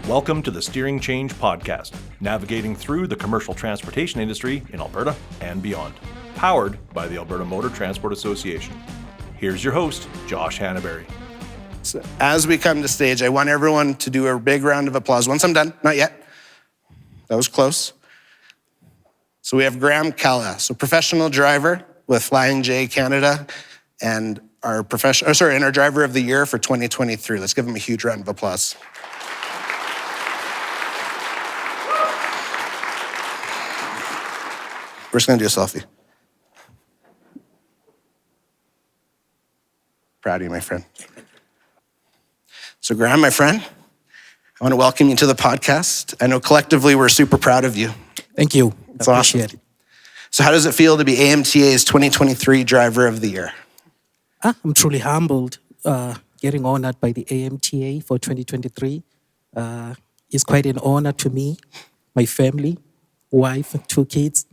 Welcome to the Steering Change Podcast, navigating through the commercial transportation industry in Alberta and beyond. Powered by the Alberta Motor Transport Association. Here's your host, Josh Hannaberry. So as we come to stage, I want everyone to do a big round of applause. Once I'm done, not yet. That was close. So we have Graham Nkala, so professional driver with Flying J Canada, and our our driver of the year for 2023. Let's give him a huge round of applause. We're just gonna do a selfie. Proud of you, my friend. So Graham, my friend, I want to welcome you to the podcast. I know collectively we're super proud of you. Thank you. It's awesome. It. So how does it feel to be AMTA's 2023 Driver of the Year? I'm truly humbled. Getting honored by the AMTA for 2023 is quite an honor to me, my family, wife, and 2 kids.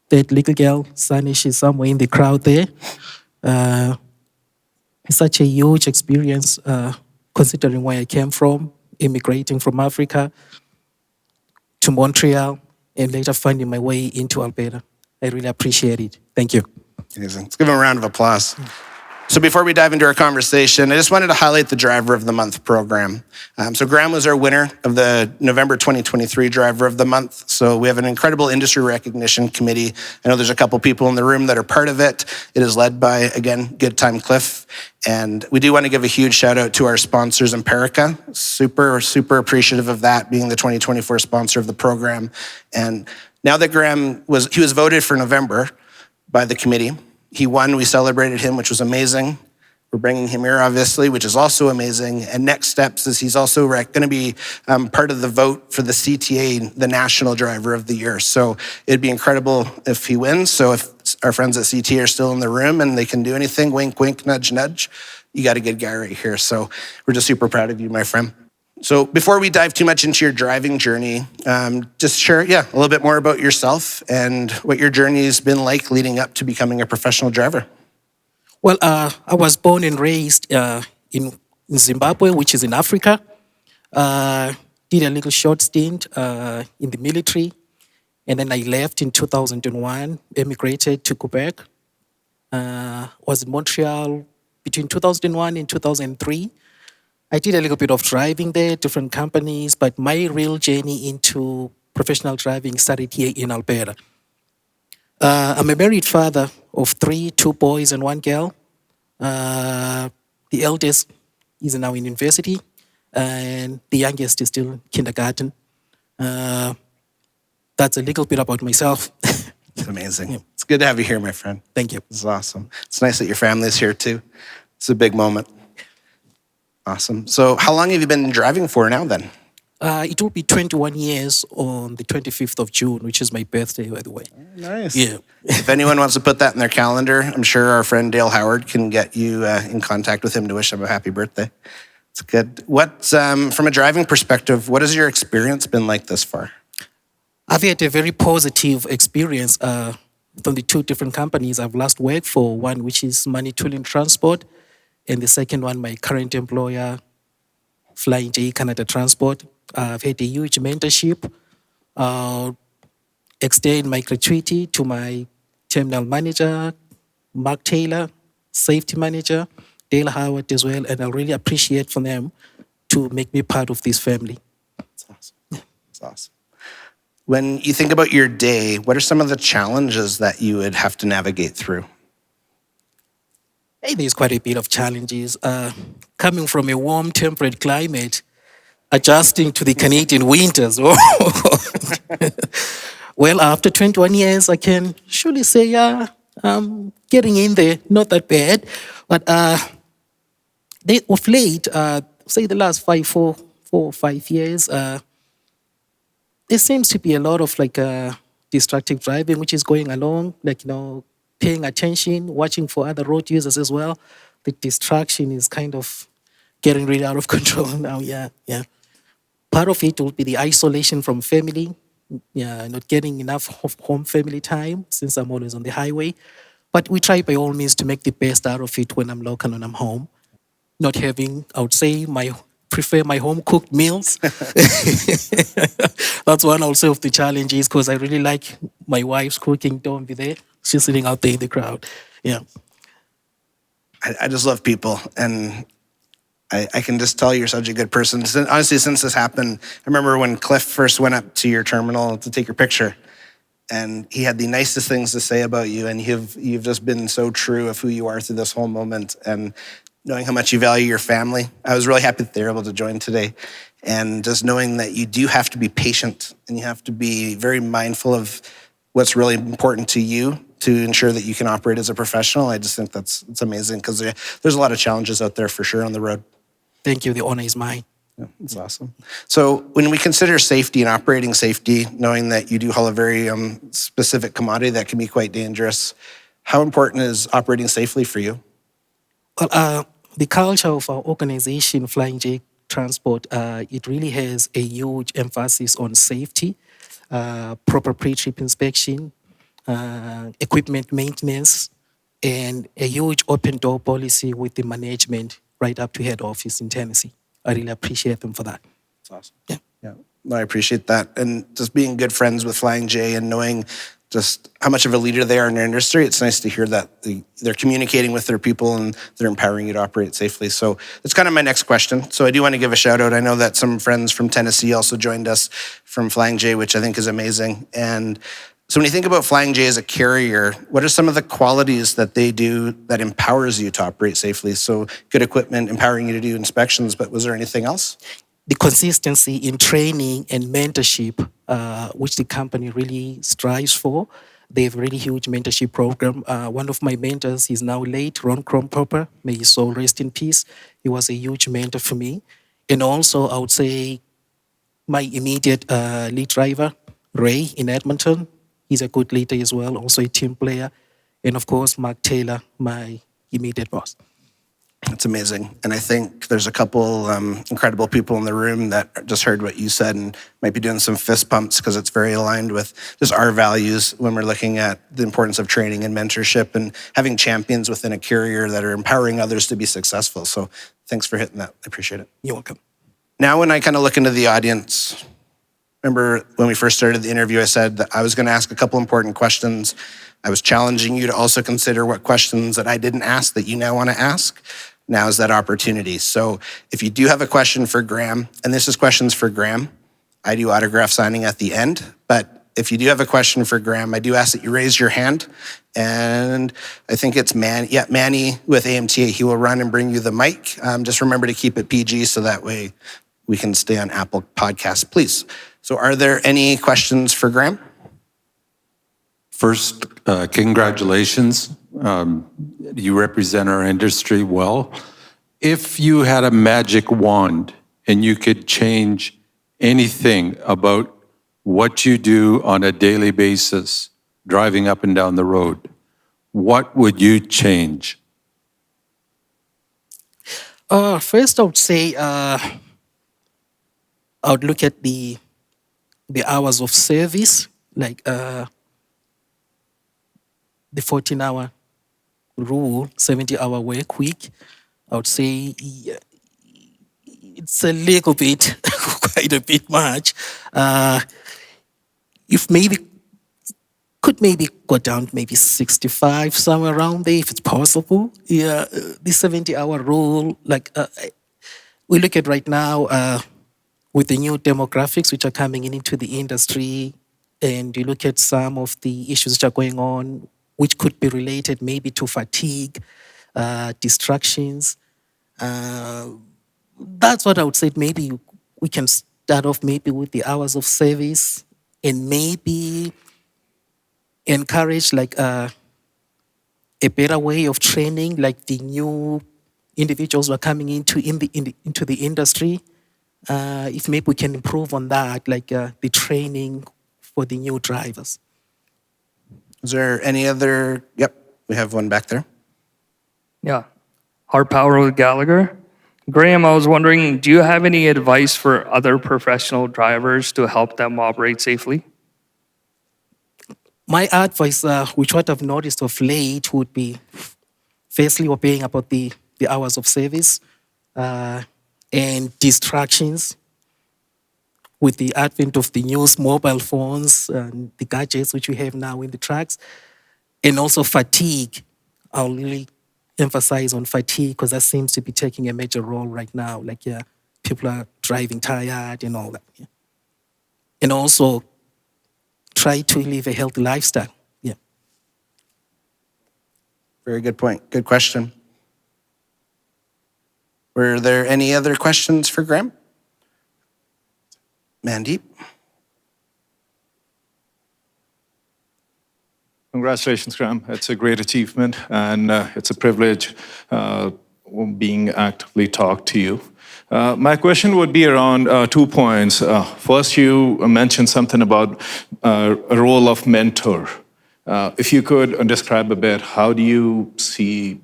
That little girl, Sunny, she's somewhere in the crowd there. It's such a huge experience considering where I came from, immigrating from Africa to Montreal, and later finding my way into Alberta. I really appreciate it. Thank you. Amazing. Let's give him a round of applause. So before we dive into our conversation, I just wanted to highlight the Driver of the Month program. So Graham was our winner of the November 2023 Driver of the Month. So we have an incredible industry recognition committee. I know there's a couple people in the room that are part of it. It is led by, again, Good Time Cliff. And we do want to give a huge shout out to our sponsors, Empirica. Super appreciative of that, being the 2024 sponsor of the program. And now that Graham was voted for November by the committee. He won, we celebrated him, which was amazing. We're bringing him here, obviously, which is also amazing. And next steps is he's also going to be part of the vote for the CTA, the National Driver of the Year. So it'd be incredible if he wins. So if our friends at CTA are still in the room and they can do anything, wink, wink, nudge, nudge, you got a good guy right here. So we're just super proud of you, my friend. So before we dive too much into your driving journey, just share, a little bit more about yourself and what your journey has been like leading up to becoming a professional driver. Well, I was born and raised in Zimbabwe, which is in Africa. Did a little short stint in the military, and then I left in 2001, emigrated to Quebec. Was in Montreal between 2001 and 2003. I did a little bit of driving there, different companies, but my real journey into professional driving started here in Alberta. I'm a married father of 3, 2 boys and 1 girl. The eldest is now in university, and the youngest is still in kindergarten. That's a little bit about myself. It's amazing. Yeah. It's good to have you here, my friend. Thank you. It's awesome. It's nice that your family's here too. It's a big moment. Awesome. So how long have you been driving for now then? It will be 21 years on the 25th of June, which is my birthday, by the way. Nice. Yeah. If anyone wants to put that in their calendar, I'm sure our friend Dale Howard can get you in contact with him to wish him a happy birthday. It's good. What, from a driving perspective, what has your experience been like this far? I've had a very positive experience from the 2 different companies I've last worked for. One, which is Money Tooling Transport, and the second one, my current employer, Flying J Canada Transport. I've had a huge mentorship, extend my gratuity to my terminal manager, Mark Taylor, safety manager, Dale Howard as well, and I really appreciate for them to make me part of this family. That's awesome. That's awesome. When you think about your day, what are some of the challenges that you would have to navigate through? Hey, there's quite a bit of challenges. Coming from a warm, temperate climate, adjusting to the Canadian winters. Well, after 21 years, I can surely say, I'm getting in there, not that bad. But of late, say the last 4 or 5 years, there seems to be a lot of distracted driving, which is going along, paying attention, watching for other road users as well. The distraction is kind of getting really out of control now, yeah. Part of it will be the isolation from family, not getting enough home family time since I'm always on the highway. But we try by all means to make the best out of it when I'm local and I'm home. Not having, I would say, my prefer my home cooked meals. That's one also of the challenges because I really like my wife's cooking. Don't be there. She's sitting out there in the crowd. Yeah. I just love people, and I can just tell you're such a good person. Honestly, since this happened, I remember when Cliff first went up to your terminal to take your picture, and he had the nicest things to say about you, and you've just been so true of who you are through this whole moment, and knowing how much you value your family. I was really happy that they were able to join today, and just knowing that you do have to be patient, and you have to be very mindful of what's really important to you to ensure that you can operate as a professional. I just think it's amazing because there's a lot of challenges out there for sure on the road. Thank you. The honor is mine. Yeah, that's awesome. So when we consider safety and operating safety, knowing that you do haul a very specific commodity that can be quite dangerous, how important is operating safely for you? Well, the culture of our organization, Flying J Transport, it really has a huge emphasis on safety, proper pre-trip inspection, equipment maintenance, and a huge open door policy with the management right up to head office in Tennessee. I really appreciate them for that. That's awesome. Yeah. Yeah, no, I appreciate that. And just being good friends with Flying J and knowing just how much of a leader they are in their industry, it's nice to hear that they're communicating with their people and they're empowering you to operate safely. So that's kind of my next question. So I do want to give a shout out. I know that some friends from Tennessee also joined us from Flying J, which I think is amazing. And so when you think about Flying J as a carrier, what are some of the qualities that they do that empowers you to operate safely? So good equipment, empowering you to do inspections, but was there anything else? The consistency in training and mentorship, which the company really strives for. They have a really huge mentorship program. One of my mentors is now late, Ron Krompopper. May his soul rest in peace. He was a huge mentor for me. And also, I would say my immediate lead driver, Ray in Edmonton. He's a good leader as well, also a team player. And of course, Mark Taylor, my immediate boss. That's amazing. And I think there's a couple incredible people in the room that just heard what you said and might be doing some fist pumps because it's very aligned with just our values when we're looking at the importance of training and mentorship and having champions within a carrier that are empowering others to be successful. So thanks for hitting that. I appreciate it. You're welcome. Now, when I kind of look into the audience, remember when we first started the interview, I said that I was going to ask a couple important questions. I was challenging you to also consider what questions that I didn't ask that you now want to ask. Now is that opportunity. So if you do have a question for Graham, and this is questions for Graham, I do autograph signing at the end. But if you do have a question for Graham, I do ask that you raise your hand. And I think it's Manny with AMTA. He will run and bring you the mic. Just remember to keep it PG so that way we can stay on Apple Podcasts, please. So are there any questions for Graham? First, congratulations. You represent our industry well. If you had a magic wand and you could change anything about what you do on a daily basis, driving up and down the road, what would you change? First, I would say I would look at the hours of service, like the 14-hour rule, 70-hour work week. I would say it's a little bit, quite a bit much. If maybe, could maybe go down to maybe 65, somewhere around there, if it's possible. Yeah, the 70-hour rule, like we look at right now with the new demographics which are coming into the industry, and you look at some of the issues which are going on, which could be related maybe to fatigue, distractions. That's what I would say. Maybe we can start off maybe with the hours of service and maybe encourage like a better way of training, like the new individuals who are coming into the industry. If maybe we can improve on that, like the training for the new drivers. Is there any other? Yep, we have one back there. Yeah. Hard Power with Gallagher. Graham, I was wondering, do you have any advice for other professional drivers to help them operate safely? My advice, which what I've noticed of late, would be firstly obeying about the hours of service. and distractions with the advent of the new mobile phones and the gadgets which we have now in the trucks, and also fatigue. I'll really emphasize on fatigue because that seems to be taking a major role right now. Like, yeah, people are driving tired and all that. Yeah. And also try to live a healthy lifestyle. Yeah. Very good point. Good question. Were there any other questions for Graham? Mandeep? Congratulations, Graham. It's a great achievement, and it's a privilege being actively talked to you. My question would be around 2 points. First, you mentioned something about a role of mentor. If you could describe a bit, how do you see,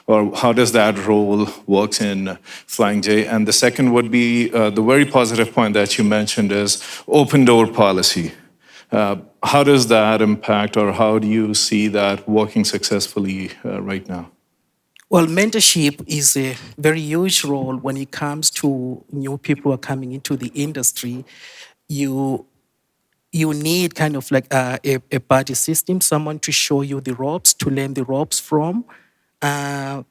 or how does that role works in Flying J? And the second would be the very positive point that you mentioned is open door policy. How does that impact, or how do you see that working successfully right now? Well, mentorship is a very huge role when it comes to new people who are coming into the industry. You need kind of like a buddy system, someone to show you the ropes, to learn the ropes from. And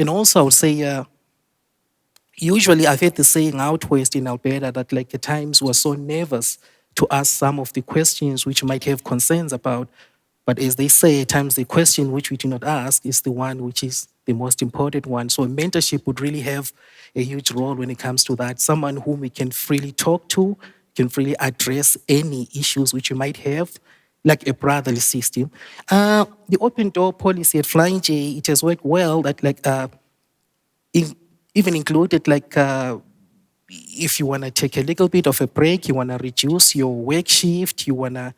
also, I would say, usually I've heard the saying out west in Alberta that like at times we're so nervous to ask some of the questions which you might have concerns about. But as they say, at times the question which we do not ask is the one which is the most important one. So mentorship would really have a huge role when it comes to that. Someone whom we can freely talk to, can freely address any issues which you might have, like a brotherly system. The open door policy at Flying J, it has worked well. That like even included like if you want to take a little bit of a break, you want to reduce your work shift, you want to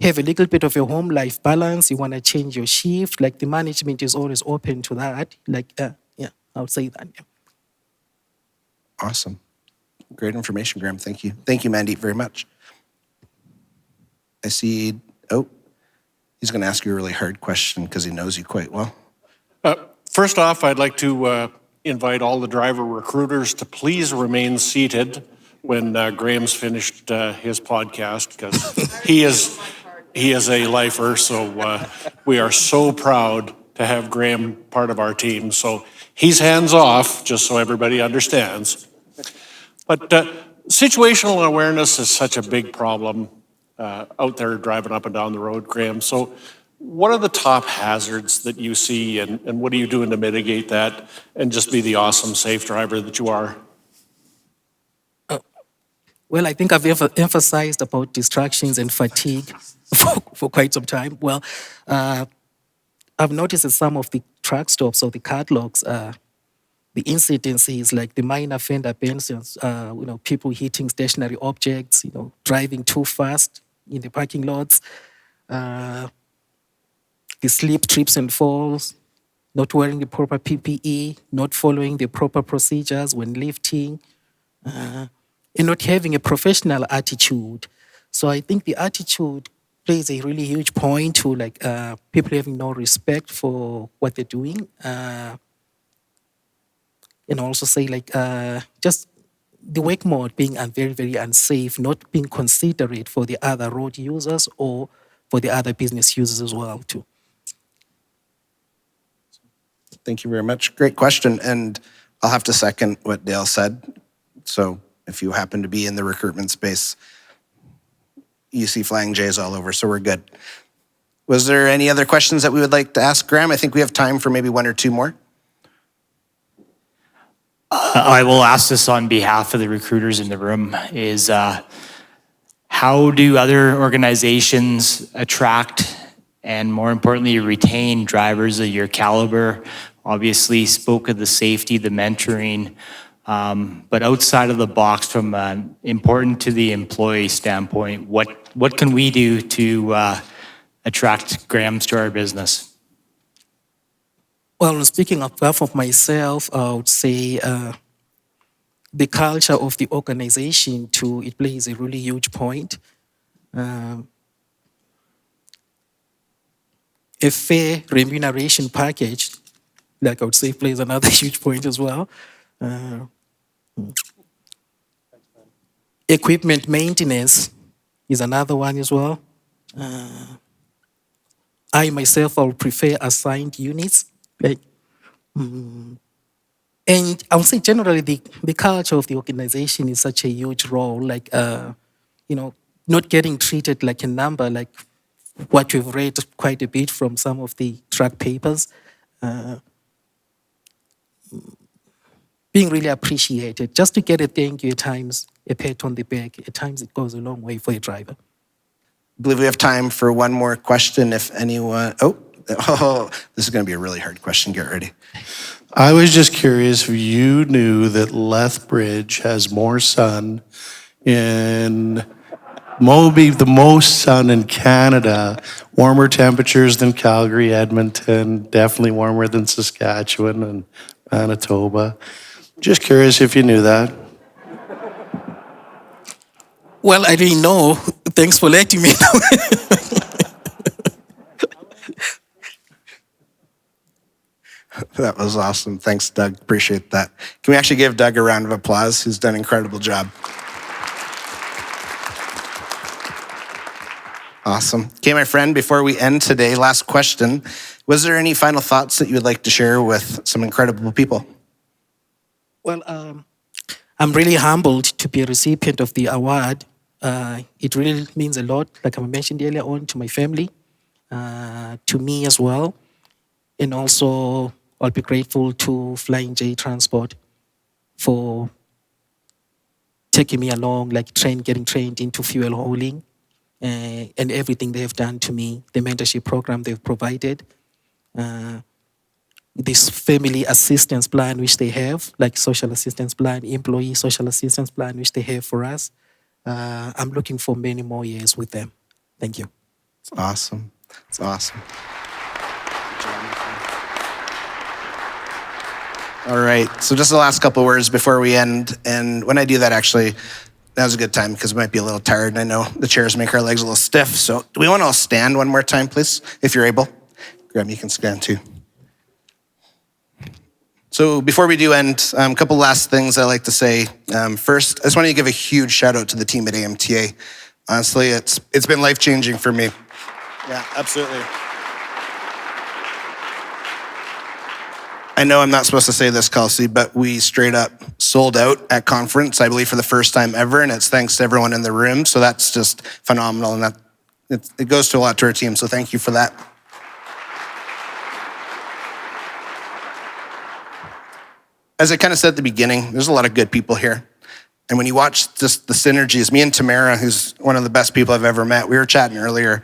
have a little bit of a home life balance, you want to change your shift, like the management is always open to that. Like, yeah, I would say that. Yeah. Awesome. Great information, Graham. Thank you. Thank you, Mandeep, very much. I see, he's going to ask you a really hard question because he knows you quite well. First off, I'd like to invite all the driver recruiters to please remain seated when Graham's finished his podcast, because he is a lifer. So we are so proud to have Graham part of our team. So he's hands off, just so everybody understands. But situational awareness is such a big problem out there driving up and down the road, Graham. So what are the top hazards that you see, and what are you doing to mitigate that and just be the awesome, safe driver that you are? Well, I think I've emphasized about distractions and fatigue for quite some time. Well, I've noticed that some of the truck stops or the catalogs, the incidences like the minor fender bends, people hitting stationary objects, driving too fast in the parking lots, the slip, trips and falls, not wearing the proper PPE, not following the proper procedures when lifting, and not having a professional attitude. So I think the attitude plays a really huge point to like people having no respect for what they're doing. And also say like just the work mode being very, very unsafe, not being considerate for the other road users or for the other business users as well too. Thank you very much. Great question. And I'll have to second what Dale said. So if you happen to be in the recruitment space, you see Flying J's all over, so we're good. Was there any other questions that we would like to ask Graham? I think we have time for maybe one or two more. I will ask this on behalf of the recruiters in the room, is how do other organizations attract and more importantly retain drivers of your caliber? Obviously spoke of the safety, the mentoring, but outside of the box from important to the employee standpoint, what can we do to attract Grahams to our business? Well, speaking on behalf of myself, I would say the culture of the organization too, it plays a really huge point. A fair remuneration package, like I would say, plays another huge point as well. Equipment maintenance is another one as well. I myself, I would prefer assigned units. Like, and I would say generally the culture of the organization is such a huge role, like, not getting treated like a number, like what we've read quite a bit from some of the track papers. Being really appreciated, just to get a thank you at times, a pat on the back, at times it goes a long way for a driver. I believe we have time for one more question if anyone, this is gonna be a really hard question, get ready. I was just curious if you knew that Lethbridge has more sun maybe the most sun in Canada, warmer temperatures than Calgary, Edmonton, definitely warmer than Saskatchewan and Manitoba. Just curious if you knew that. Well, I didn't know. Thanks for letting me know. That was awesome. Thanks, Doug. Appreciate that. Can we actually give Doug a round of applause? He's done an incredible job. Awesome. Okay, my friend, before we end today, last question. Was there any final thoughts that you would like to share with some incredible people? Well, I'm really humbled to be a recipient of the award. It really means a lot, like I mentioned earlier on, to my family, to me as well. And also, I'll be grateful to Flying J Transport for taking me along, like getting trained into fuel hauling, and everything they have done to me, the mentorship program they've provided, this family assistance plan which they have, like social assistance plan, employee social assistance plan which they have for us. I'm looking for many more years with them. Thank you. It's awesome. It's awesome. All right, so just the last couple of words before we end. And when I do that, actually, now's a good time because we might be a little tired. And I know the chairs make our legs a little stiff. So do we want to all stand one more time, please, if you're able? Graham, you can stand too. So before we do end, a couple last things I like to say. First, I just want to give a huge shout out to the team at AMTA. Honestly, it's been life-changing for me. Yeah, absolutely. I know I'm not supposed to say this, Kelsey, but we straight up sold out at conference, I believe for the first time ever, and it's thanks to everyone in the room. So that's just phenomenal, and it goes to a lot to our team, so thank you for that. As I kind of said at the beginning, there's a lot of good people here. And when you watch just the synergies, me and Tamara, who's one of the best people I've ever met, we were chatting earlier,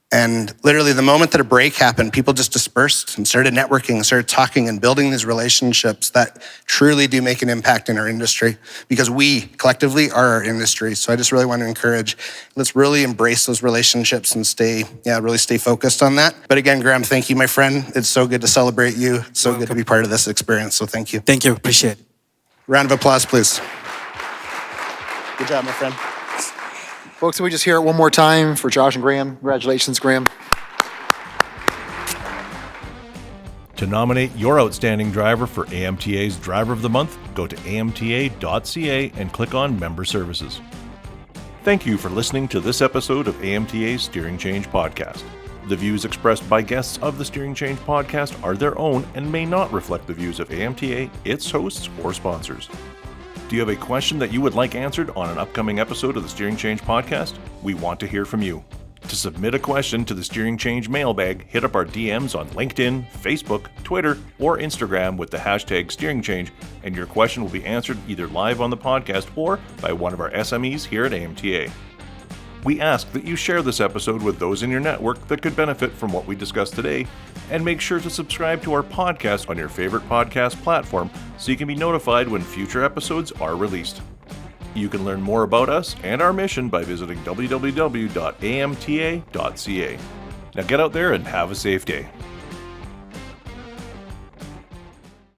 and literally the moment that a break happened, people just dispersed and started networking and started talking and building these relationships that truly do make an impact in our industry, because we collectively are our industry. So I just really want to encourage, let's really embrace those relationships and really stay focused on that. But again, Graham, thank you, my friend. It's so good to celebrate you. It's so good to be part of this experience. So thank you. Thank you. Appreciate it. Round of applause, please. Good job, my friend. Folks, can we just hear it one more time for Josh and Graham? Congratulations, Graham. To nominate your outstanding driver for AMTA's Driver of the Month, go to amta.ca and click on Member Services. Thank you for listening to this episode of AMTA's Steering Change Podcast. The views expressed by guests of the Steering Change Podcast are their own and may not reflect the views of AMTA, its hosts, or sponsors. Do you have a question that you would like answered on an upcoming episode of the Steering Change Podcast? We want to hear from you. To submit a question to the Steering Change Mailbag, hit up our DMs on LinkedIn, Facebook, Twitter, or Instagram with the hashtag SteeringChange, and your question will be answered either live on the podcast or by one of our SMEs here at AMTA. We ask that you share this episode with those in your network that could benefit from what we discussed today, and make sure to subscribe to our podcast on your favorite podcast platform so you can be notified when future episodes are released. You can learn more about us and our mission by visiting www.amta.ca. Now get out there and have a safe day.